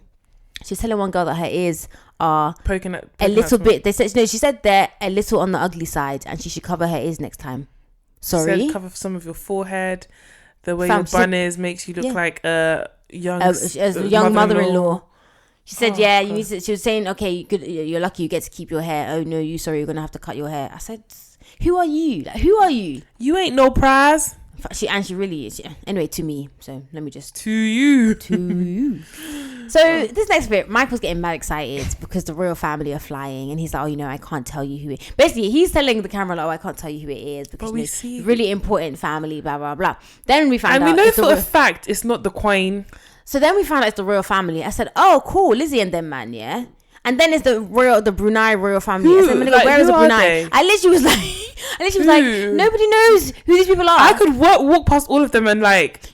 She's telling one girl that her ears are poking a little bit. They said she said they're a little on the ugly side, and she should cover her ears next time. Sorry, said cover some of your forehead. The way your bun is makes you look like a young mother-in-law. She said, you need to, she was saying, okay, you're lucky you get to keep your hair. Oh no, you're gonna have to cut your hair. I said, who are you? Like, who are you? You ain't no prize. She really is. Yeah. Anyway, to me. So let me just to you. So this next bit, Michael's getting mad excited because the royal family are flying, and he's like, oh, I can't tell you who it. Basically, he's telling the camera, like, oh, I can't tell you who it is because we see really important family, blah blah blah. Then we found out, and we know for a fact it's not the Queen. So then we found out it's the royal family. I said, oh, cool, Lizzie and them, man, yeah. And then it's the Brunei royal family. I said, where is the Brunei? I literally was like, nobody knows who these people are. I could walk past all of them and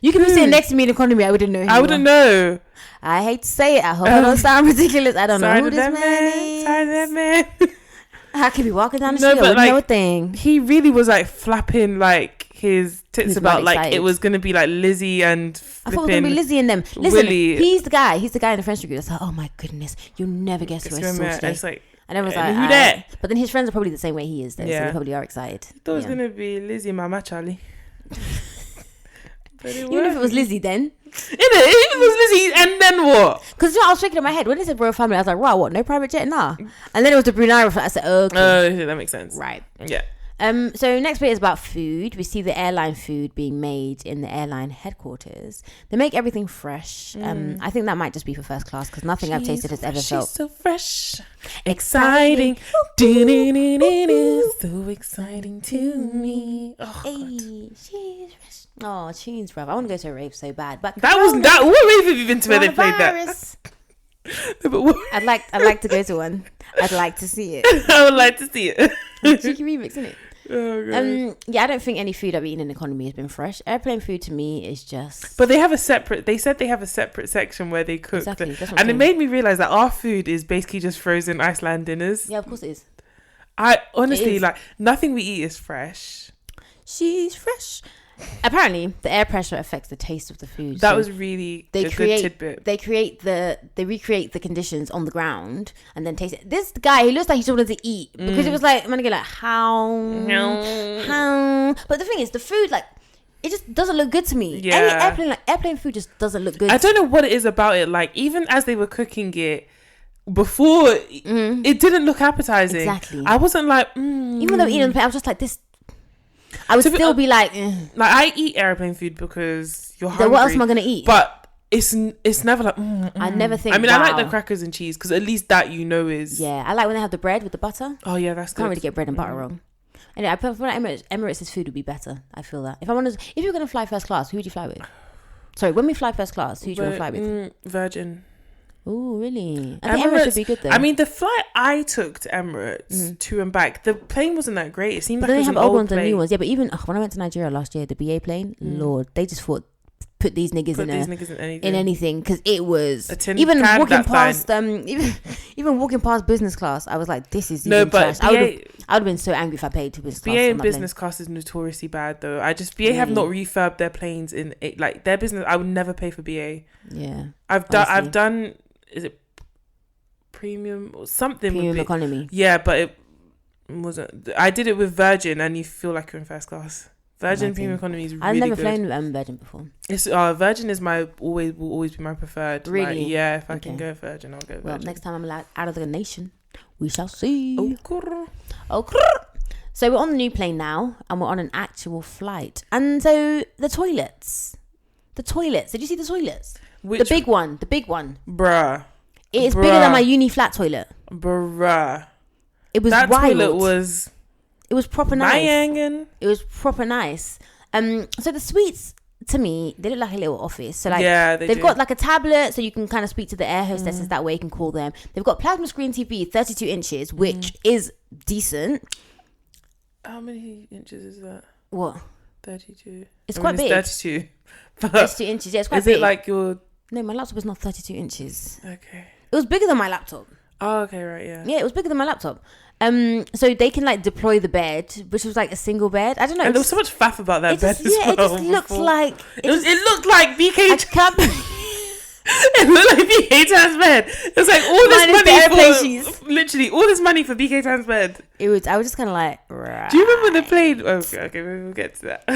you could be sitting next to me in economy. I wouldn't know. I wouldn't know. I hate to say it. I hope I don't sound ridiculous. I don't know who this man is. Sorry, that man. I could be walking down the street. I wouldn't know a thing. He really was flapping his tits about it was gonna be like Lizzie and I thought it was gonna be Lizzie and them. Listen, Willy. He's the guy in the friendship group that's like, oh my goodness, you'll never guess who I saw today. It's like, and everyone's like, who that? But then his friends are probably the same way he is, though, so they probably are excited. I thought it was gonna be Lizzie, Mama Charlie. Even if it was Lizzie, then. Even if it was Lizzie, and then what? Because I was thinking in my head when it said royal family, I was like, wow, what? No private jet, nah. And then it was the Brunei. I said, okay. Oh, that makes sense. Right. Yeah. So next bit is about food. We see the airline food being made in the airline headquarters. They make everything fresh. I think that might just be for first class because nothing I've tasted has ever felt. She's so fresh, exciting, so exciting to me. Oh, hey, she's fresh. Oh, tunes, bruv. I want to go to a rave so bad. But that. What rave have you been to where they played that? I'd like to go to one. I'd like to see it. I would like to see it. Cheeky remix, isn't it? Oh, I don't think any food I've eaten in economy has been fresh. Airplane food to me is just. But they have a separate. They said they have a separate section where they cook. Exactly, and it made me realize that our food is basically just frozen Iceland dinners. Yeah, of course it is. I honestly nothing we eat is fresh. She's fresh. apparently the air pressure affects the taste of the food. That was really a good tidbit. They recreate the conditions on the ground and then taste it. This guy, he looks like he just wanted to eat because it was like, I'm gonna get like how. But the thing is, the food, like, it just doesn't look good to me. Yeah. Any airplane food just doesn't look good. I don't know what it is about it. Like, even as they were cooking it before, it didn't look appetizing. Exactly. I wasn't like, even though eating on the plane, I was just like this. I would still be like, like, I eat airplane food because you're hungry. Then what else am I gonna eat? But it's never like. I never think. I mean, wow. I like the crackers and cheese because at least that is. Yeah, I like when they have the bread with the butter. Oh yeah, that's good. Can't really get bread and butter wrong. Anyway, I prefer Emirates' food would be better. I feel that. If you're gonna fly first class, who would you fly with? Sorry, when we fly first class, who do you want to fly with? Virgin. Oh, really? I think Emirates would be good though. I mean, the flight I took to Emirates to and back, the plane wasn't that great. It seemed like it was an old ones and new ones. Yeah, but even when I went to Nigeria last year, the BA plane, Lord, they just thought put these niggas in anything because it was even walking past even walking past business class. I was like, this is trash. I would have been so angry if I paid to business class. BA in business class is notoriously bad though. BA have not refurbed their planes in like their business. I would never pay for BA. Yeah, I've done. Is it premium or something? Premium economy. Yeah, but it wasn't. I did it with Virgin, and you feel like you're in first class. Virgin premium economy is really I've never good. flown with Virgin before. It's Virgin is will always be my preferred. Really? Like, yeah, if I can go Virgin, I'll go Virgin. Well, next time I'm out of the nation, we shall see. Okay. So we're on the new plane now, and we're on an actual flight. And so the toilets. Did you see the toilets? The big one. Bruh. It is bigger than my uni flat toilet. Bruh. It was that wild. Toilet was. It was proper nice. Banging. It was proper nice. So the suites, to me, they look like a little office. So like, they've got like a tablet, so you can kind of speak to the air hostesses that way. You can call them. They've got plasma screen TV, 32 inches, which is decent. How many inches is that? What? 32. It's quite big. 32. 32 inches. Yeah, it's quite big. Is it like your? No, my laptop is not 32 inches. Okay. It was bigger than my laptop. Oh, okay, right, yeah. Yeah, it was bigger than my laptop. So they can like deploy the bed, which was like a single bed. I don't know. And there was so much faff about that bed as well. It just looks like it looked like BK. It looked like BK Tan's bed. It was like all this money for literally all this money for BK Tan's bed. I was just kind of like, right. Do you remember the plane? Okay, maybe we'll get to that.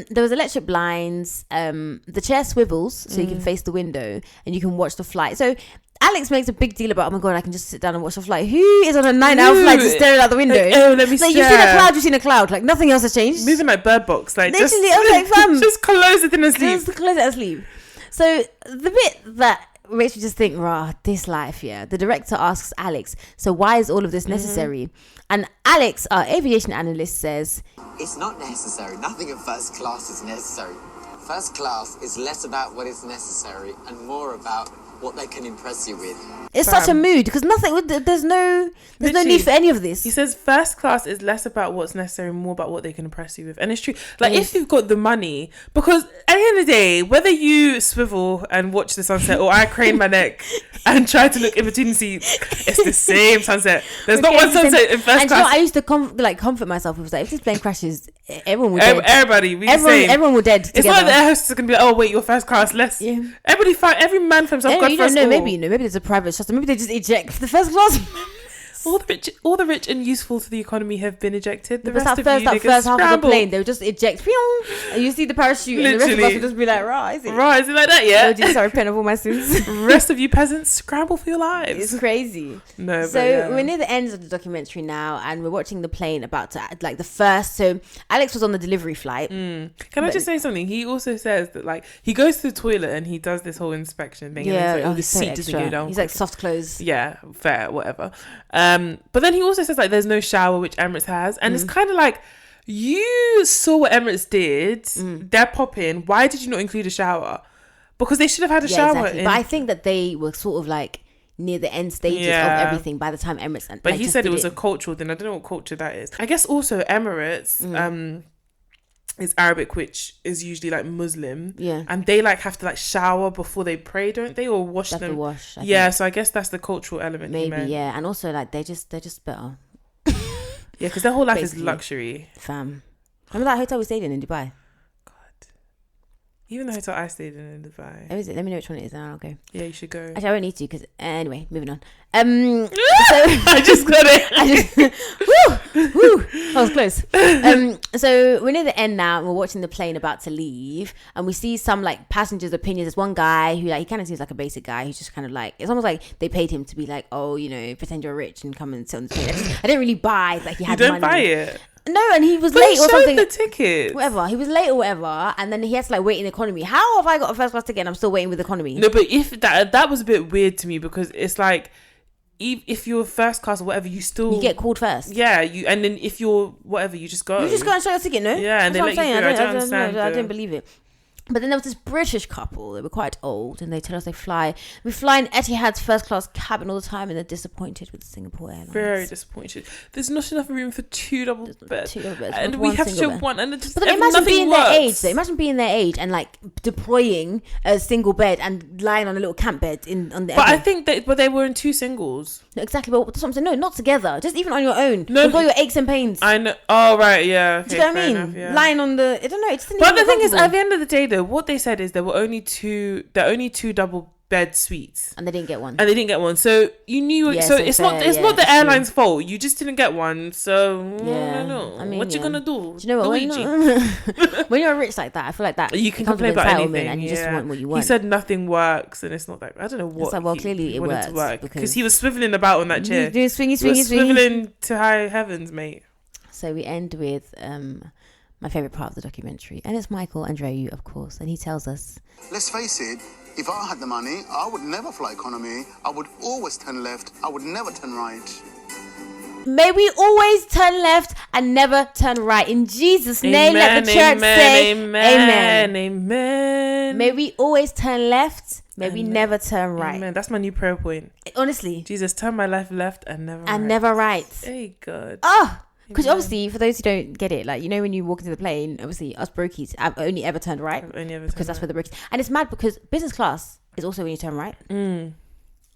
There was electric blinds. The chair swivels so you can face the window and you can watch the flight. So Alex makes a big deal about, oh my god, I can just sit down and watch the flight. Who is on a 9-hour flight just staring out the window? Let me like, you've seen a cloud. Like, nothing else has changed. Moving like Bird Box. Like, literally, I was like, fam. Just close it in and sleep. Just close it and sleep. So the bit that makes me just think, this life, yeah. The director asks Alex, so why is all of this necessary? And Alex, our aviation analyst, says, it's not necessary. Nothing in first class is necessary. First class is less about what is necessary and more about what they can impress you with. It's such a mood because there's no need for any of this. He says first class is less about what's necessary, more about what they can impress you with. And it's true. Like, if you've got the money, because at the end of the day, whether you swivel and watch the sunset or I crane my neck and try to look in between the seats, it's the same sunset. There's not one sunset in first class. You know, I used to comfort myself with, like, if this plane crashes, everyone will dead. Everyone will dead together. It's not like the air hostess is going to be like, oh wait, you're first class, less. Yeah. Everybody fine. Every man for himself. You don't know. Maybe there's a private shuttle. Maybe they just eject the first class. All the rich and useful to the economy have been ejected. The rest of you first half of the plane, they would just eject. And you see the parachute, and the rest of us would just be like, right, is it like that? Yeah. Oh, sorry, repent of all my sins. Rest of you peasants, scramble for your lives. It's crazy. No, so we're near the end of the documentary now, and we're watching the plane about to like the first. So Alex was on the delivery flight. Can I just say something? He also says that like he goes to the toilet and he does this whole inspection thing. Yeah, and the seat doesn't go down. He's like soft clothes. Yeah, fair, whatever. But then he also says like there's no shower, which Emirates has, and it's kind of like, you saw what Emirates did. They're popping. Why did you not include a shower? Because they should have had a shower. Exactly. But I think that they were sort of like near the end stages of everything by the time Emirates. But he said it was a cultural thing. I don't know what culture that is. I guess also Emirates is Arabic, which is usually like Muslim. Yeah. And they like have to like shower before they pray, don't they? Or wash them. Wash. Yeah. So I guess that's the cultural element. Maybe. Yeah. And also like they're just better. Yeah, because their whole life is luxury. Fam. Remember that hotel we stayed in Dubai? Even the hotel I stayed in Dubai. Oh, is it? Let me know which one it is and I'll go. Yeah, you should go. Actually, I won't need to because anyway, moving on. So I just got it. Woo, that was close. So we're near the end now and we're watching the plane about to leave and we see some like passengers' opinions. There's one guy who like, he kind of seems like a basic guy. He's just kind of like, it's almost like they paid him to be like, oh, you know, pretend you're rich and come and sit on the plane. I didn't really buy like he had You don't money. buy it? No, and he was late or something. The ticket. Whatever. He was late or whatever, and then he has to like wait in economy. How have I got a first class ticket and I'm still waiting with economy? No, but if that was a bit weird to me because it's like if you're first class or whatever, you get called first. Yeah, and then if you're whatever, you just go. You just go and show your ticket, no? Yeah, and that's they let you through. I don't understand. I didn't believe it. But then there was this British couple. They were quite old, and they tell us we fly in Etihad's first class cabin all the time, and they're disappointed with Singapore Airlines. Very disappointed. There's not enough room for two double beds, and we have to show one. And just but imagine being their age. Though. Imagine being their age and like deploying a single bed and lying on a little camp bed on the. But I think they were in two singles. No, exactly, but that's what I'm saying. No, not together. Just even on your own. No, with all your aches and pains. I know. Oh right, yeah. Okay, do you know what I mean? Enough, yeah. Lying on the. I don't know. It just didn't. But the thing is, at the end of the day, though, what they said is there were only two double bed suites, and they didn't get one. So you knew. Yeah, so it's not the airline's fault. You just didn't get one. So I mean, what you gonna do? Do you know what? When you're rich like that, I feel like that you can complain about anything, and you just want what you want. He said nothing works, and it's not that. I don't know what. It's like, well, clearly it works to work because he was swiveling about on that chair. Doing swingy, swiveling to high heavens, mate. So we end with my favorite part of the documentary, and it's Michael Andreou, of course, and he tells us. Let's face it. If I had the money, I would never fly economy. I would always turn left. I would never turn right. May we always turn left and never turn right. In Jesus' name, let the church say amen. Amen. May we always turn left. May we never turn right. Amen. That's my new prayer point. Honestly. Jesus, turn my life left and never right. And never right. Hey, God. Oh. Because obviously, for those who don't get it, like, you know, when you walk into the plane, obviously, us brokies, I've only ever turned right. Because that's where the brokies. And it's mad because business class is also when you turn right.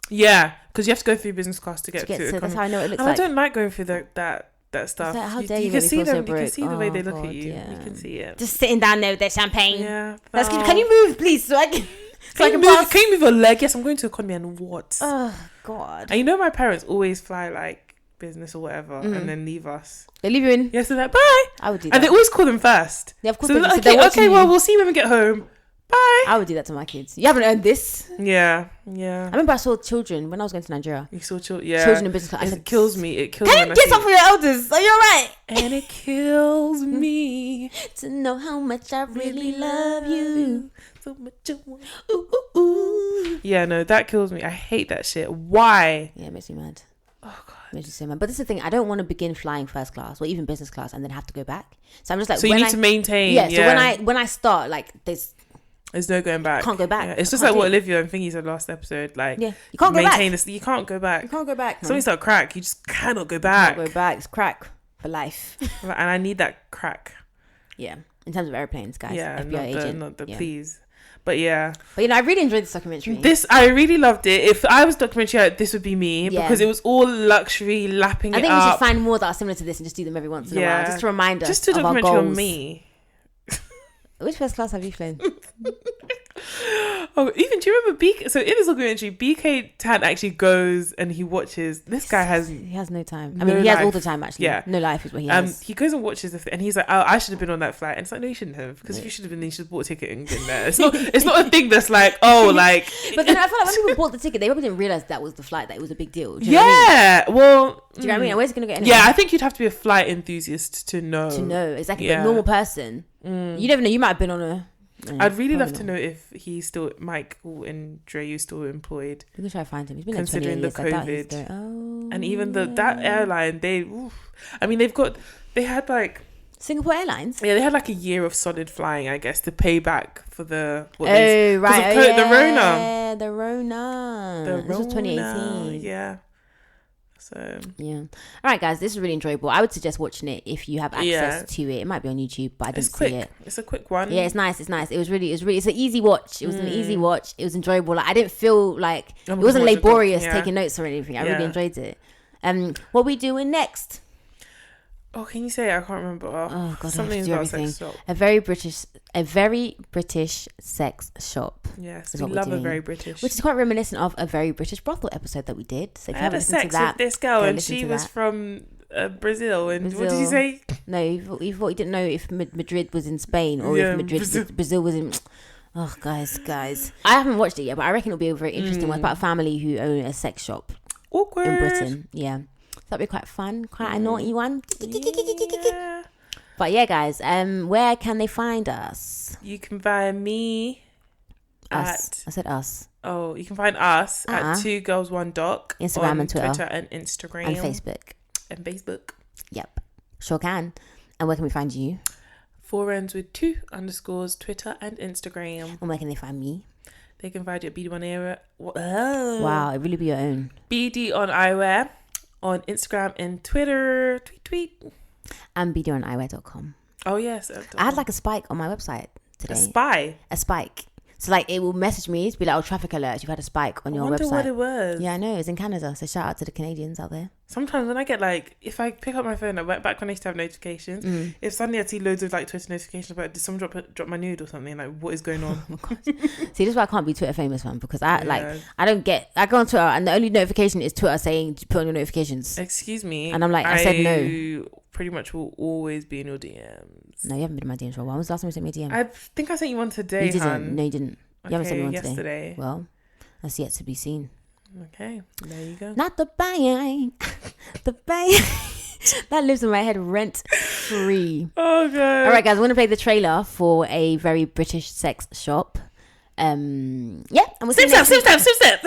Yeah, because you have to go through business class to get through. So that's how I know it looks and like. I don't like going through that stuff. Like, how dare you can see them. So you can see the way they look God, at you. Yeah. You can see it. Just sitting down there with their champagne. Yeah. That's good. Can you move, please, so I can. Can you move your leg? Yes, I'm going to economy and what? Oh God. And you know my parents always fly like business or whatever and then leave us. They leave you in? Yes, they're like, bye. I would do that. And they always call them first. Yeah, of course. So they're like, okay, well, we'll see when we get home. Bye. I would do that to my kids. You haven't earned this. Yeah. I remember I saw children when I was going to Nigeria. You saw children? Yeah. Children in business class. It kills me. It kills me. Can you get something for your elders? Are you alright? And it kills me to know how much I really love you. So much I want. Ooh, ooh, ooh. Yeah, no, that kills me. I hate that shit. Why? Yeah, it makes me mad. Oh God. Makes me so mad. But this is the thing. I don't want to begin flying first class or even business class and then have to go back. So I'm just like, so you need to maintain. Yeah. So when I start, like, there's no going back. Can't go back. Yeah, it's just like what Olivia and Thingy said last episode. Like, you can't go back. You can't go back. You can't go back. Something's like crack. You just cannot go back. Can't go back. It's crack for life. And I need that crack. Yeah. In terms of airplanes, guys. Yeah. FBI Not the please. But yeah. But you know, I really enjoyed this documentary. I really loved it. If I was documentary, this would be me because it was all luxury, lapping it up. I think we should find more that are similar to this and just do them every once in a while, just to remind us of our goals. Just a documentary on me. Which first class have you flown? Oh, even do you remember BK? So in this documentary, BK Tan actually goes and he watches. This guy has no time. I mean, he has all the time actually. Yeah, no life is what he has. He goes and watches and he's like, "Oh, I should have been on that flight." And it's like, "No, you shouldn't have, because if you should have been, you should have bought a ticket and been there." It's not a thing that's like, oh, like. But then I feel like when people bought the ticket, they probably didn't realize that was the flight. That it was a big deal. Do you know what I mean? Well, do you know what I mean? Where's it gonna get? Anyway? Yeah, I think you'd have to be a flight enthusiast to know. Exactly. Yeah. But a normal person, you never know. You might have been on a. I'd really love to know if he's still Michael and Andreou still employed. We can try to find him. He's been considering like 20 the years. COVID, and even that airline. They had like Singapore Airlines. Yeah, they had like a year of solid flying, I guess, to pay back for the the Rona. This was 2018. Yeah. So yeah, all right, guys, this is really enjoyable. I would suggest watching it if you have access to it. It might be on YouTube, but I didn't see it. It's a quick one. Yeah, it's nice. It's an easy watch. It was an easy watch. It was enjoyable. Like, I didn't feel like it wasn't laborious taking notes or anything. I really enjoyed it. What are we doing next? Oh, can you say it? I can't remember. Oh God, something do about everything. sex shop. A very British sex shop. Yes, we love a very British. Which is quite reminiscent of a very British brothel episode that we did. So if I you had haven't a listened to sex that, with this girl, and listen she to was that. from Brazil. And what did you say? No, you thought you didn't know if Madrid was in Spain or if Brazil was in. Oh, guys, I haven't watched it yet, but I reckon it'll be a very interesting one. It's about a family who own a sex shop Awkward. in Britain. Yeah, so that'd be quite fun, quite a naughty one. Yeah. But yeah, guys, where can they find us? You can find me Us. I said us. Oh, you can find us at 2 Girls 1 Doc Instagram on and Twitter and Instagram and Facebook. Yep, sure can. And where can we find you? 4 ends with 2 underscores Twitter and Instagram. And where can they find me? They can find you at BD1 Era. Wow, it really be your own. BD on Eyewear on Instagram and Twitter. Tweet. And BDOnEyewear.com. Oh yes, I had like a spike on my website today. A spike. So like it will message me to be like, "Oh, traffic alert! You've had a spike on your website." I wonder what it was. Yeah, I know. It's in Canada. So shout out to the Canadians out there. Sometimes when I get like, if I pick up my phone, I went back when I used to have notifications. If suddenly I see loads of like Twitter notifications about, did someone drop my nude or something? Like, what is going on? Oh my God. See, this is why I can't be Twitter famous, man, because I go on Twitter and the only notification is Twitter saying put on your notifications. Excuse me. And I'm like, I said no. Pretty much will always be in your DMs. No, you haven't been in my DMs for a while. When was the last time you sent me a DM? I think I sent you one today. You didn't. Han. No, you didn't. You haven't sent me one yesterday. Well, that's yet to be seen. Okay, there you go. Not the bang. The bang. That lives in my head rent free. Oh God. All right, guys, I want to play the trailer for a very British sex shop. Yeah, and we'll see you next week. Snip. Snip.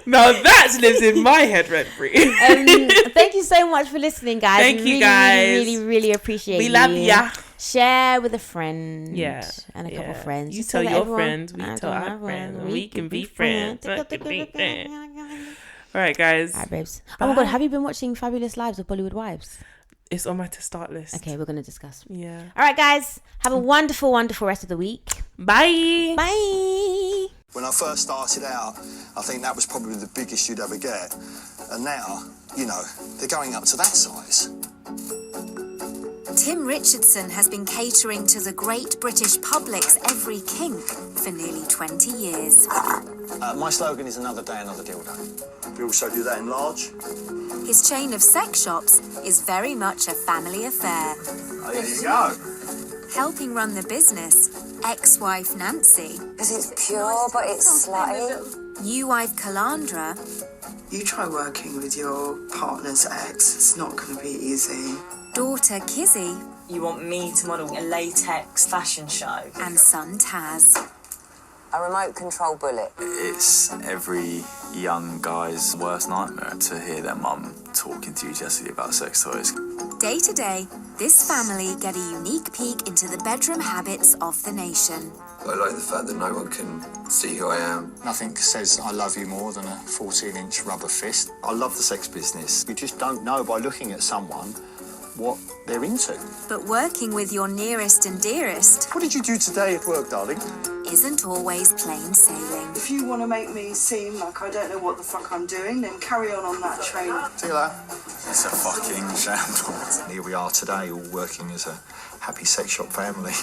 Now that lives in my head rent free. Thank you so much for listening, guys. Thank you, guys. Really appreciate it. We love ya. Share with a friend. Yeah. And a couple of friends. You Just tell so your everyone, friends. We tell our friends. And we can be friends. All right, guys. All right, babes. Bye. Oh my God, have you been watching Fabulous Lives of Bollywood Wives? It's on my to start list. Okay, we're going to discuss. Yeah. All right, guys. Have a wonderful rest of the week. Bye. Bye. When I first started out, I think that was probably the biggest you'd ever get. And now, they're going up to that size. Tim Richardson has been catering to the great British public's every kink for nearly 20 years. My slogan is another day, another dildo. We also do that in large. His chain of sex shops is very much a family affair. There you go. Helping run the business, ex-wife Nancy. Because it's pure, but it's slutty. New wife Kalandra. You try working with your partner's ex, it's not going to be easy. Daughter Kizzy. You want me to model a latex fashion show? And son Taz. A remote control bullet. It's every young guy's worst nightmare to hear their mum talk enthusiastically about sex toys. Day to day, this family get a unique peek into the bedroom habits of the nation. I like the fact that no one can see who I am. Nothing says I love you more than a 14-inch rubber fist. I love the sex business. You just don't know by looking at someone what they're into. But working with your nearest and dearest... What did you do today at work, darling? ...isn't always plain sailing. If you want to make me seem like I don't know what the fuck I'm doing, then carry on that train. See you later. It's a fucking shambles. Here we are today, all working as a happy sex shop family.